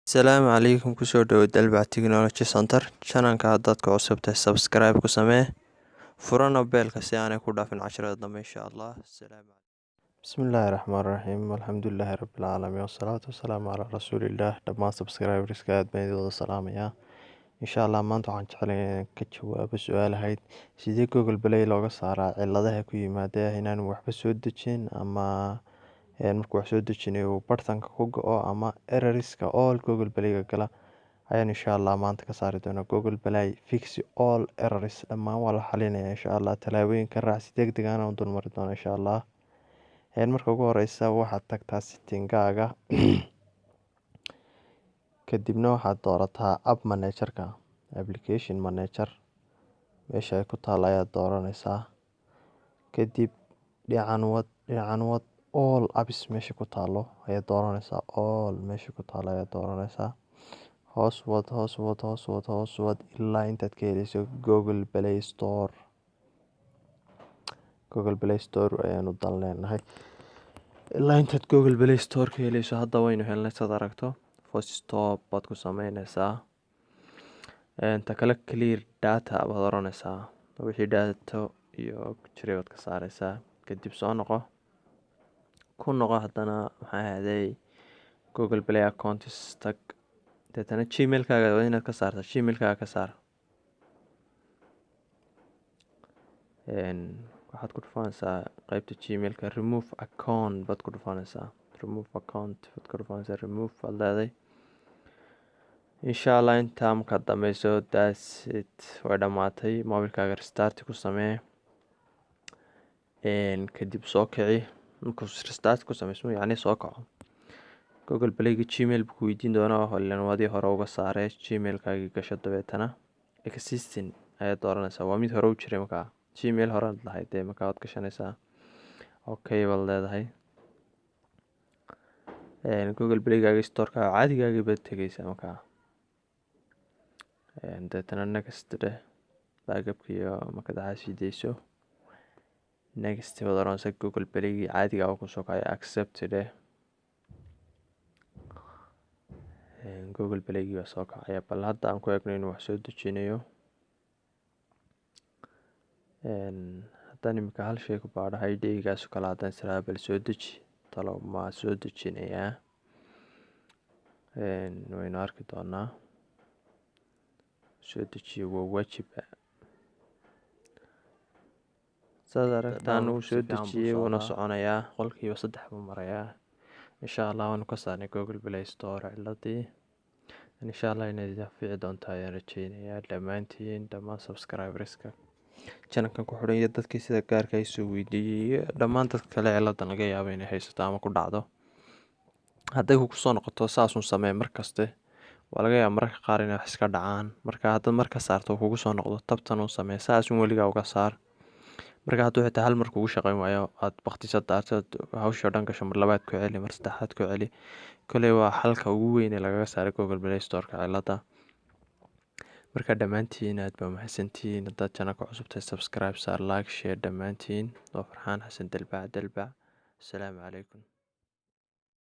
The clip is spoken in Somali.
Asalaamu calaykum kusoo dhawaad Dalbac Technology Center. Channelka dadka cusub tahay subscribe ku samee. Furana beelka si aanay ku dhaafin casharada dambe insha Allah. Bismillaahi raxmaani raxiim. Alxamdulillaahi rabbil caalamiin wassalaatu wassalaamu calaa rasuulillaah. Dhammaan subscriberska aad baan idin wada salaamayaa. Insha Allah maanta waxaan jeclahay inaan ka jawaabo su'aal ahayd sidee Google Play looga saaraa ciladaha ku yimaada inaan waxba soo dejin ama markuu wax soo dejinayo bartanka ku go'o ama errorska all Google Play gala ayaan insha Allah maanta ka saari doonaa. Google Play fix all errors dhammaan waa la xalinaya insha Allah. Talaabooyinka raac si degdeg ah aan dulmari doona insha Allah. Marka ugu horeysa waxaad tagtaa setting-gaaga kadibna waxaad doorataa app manager-ka application manager meesha ay ku taal ayaad dooranaysaa. Kadib dhinacan wad all apps meesha ku taalo ayaad dooranaysaa. All meesha ku taalo ayaad dooranaysaa. hoos wad ilaa intaad ka helayso Google Play Store. Google Play Store ayaanu dan leenahay ilaa intaad Google Play Store ka helayso. Hadda waynu helnay saad aragto. First stop baad ku sameynaysaa. Inta kale clear data baad oranaysaa. Wixii data iyo jiray baad ka saaraysaa. Kadib soo noqo haddana maxaa ahaday Google Play accounts tag. Deetana Gmail-kaaga waa inaad ka saartaa. Gmail-kaaga ka saar. waxaad ku dhufanaysaa qaybta Gmail-ka remove account baad ku dhufanaysaa. Remove account baad ku dhufanaysaa. Remove baad leedahay. Insha Allah intaa marka dambayso that's it way dhamaatay. Mobilkaaga restart ku samee. Kadib soo kici. Markuu restart ku sameyso yacni soo kaco. Google Play-ga Gmail buu ku weydiin doonaa ilaan wadii hore uga saaray. Gmail-kaaga gasho dabeetana existing ayaad dooranaysaa. Waa mid hore u jiray markaa. Gmail hore lahayd dee markaa waad gashanaysaa. Okay baad leedahay. Google Play-gaaga store-ka caadigaaga baad tegaysaa markaa. Deetana next dheh backup iyo markaad xasideyso next baad oranaysaa. Google Play-ga caadiga ah ku soo kacay accept dheh. Google Play-ga waa soo kacaya. Bal hadda aan ku eegno inuu wax soo dejinayo. haddaan imika hal shay ku baadho ID-gaas kale haddaan israa bal soo deji talo ma soo dejinayaa. waynu arki doonaa. soo dejiyo waa waajiba. saad aragtaan uu soo dejiyey wuuna soconayaa. qolkiiba 3 buu marayaa. insha Allah waanu ka saarnay Google Play Store ciladii. insha Allah inay fiici doonto ayaan rajeynayaa. dhammaan subscriberska channelkan ku xidhan iyo dadkii sida gaarka ay soo weydiiyay dhammaan dadka kale ciladan laga yaabo inay haysato ama ku dhacdo. hadday ku soo noqoto saasun samee markaste. waa laga yaabaa mararka qaar inay wax iska dhacaan. marka haddaad marka saarto kugu soo noqdo tabtan u samee saasun weligaa uga saar. marka hadduu xitaa hal mar kugu shaqayn waayo aad waqti saartad hawsha dhan gasho mar labaad ku celi mar saddexaad ku celi. koley waa xalka ugu weyn ee lagaga saaray Google Play Store-ka cilada. marka dhammaantiin aad baa mahadsantihiin. haddaad channelka cusub tahay subscribe saar like share dhammaantiin. waa Farxaan Xasan Dalbac. Assalaamu calaykum.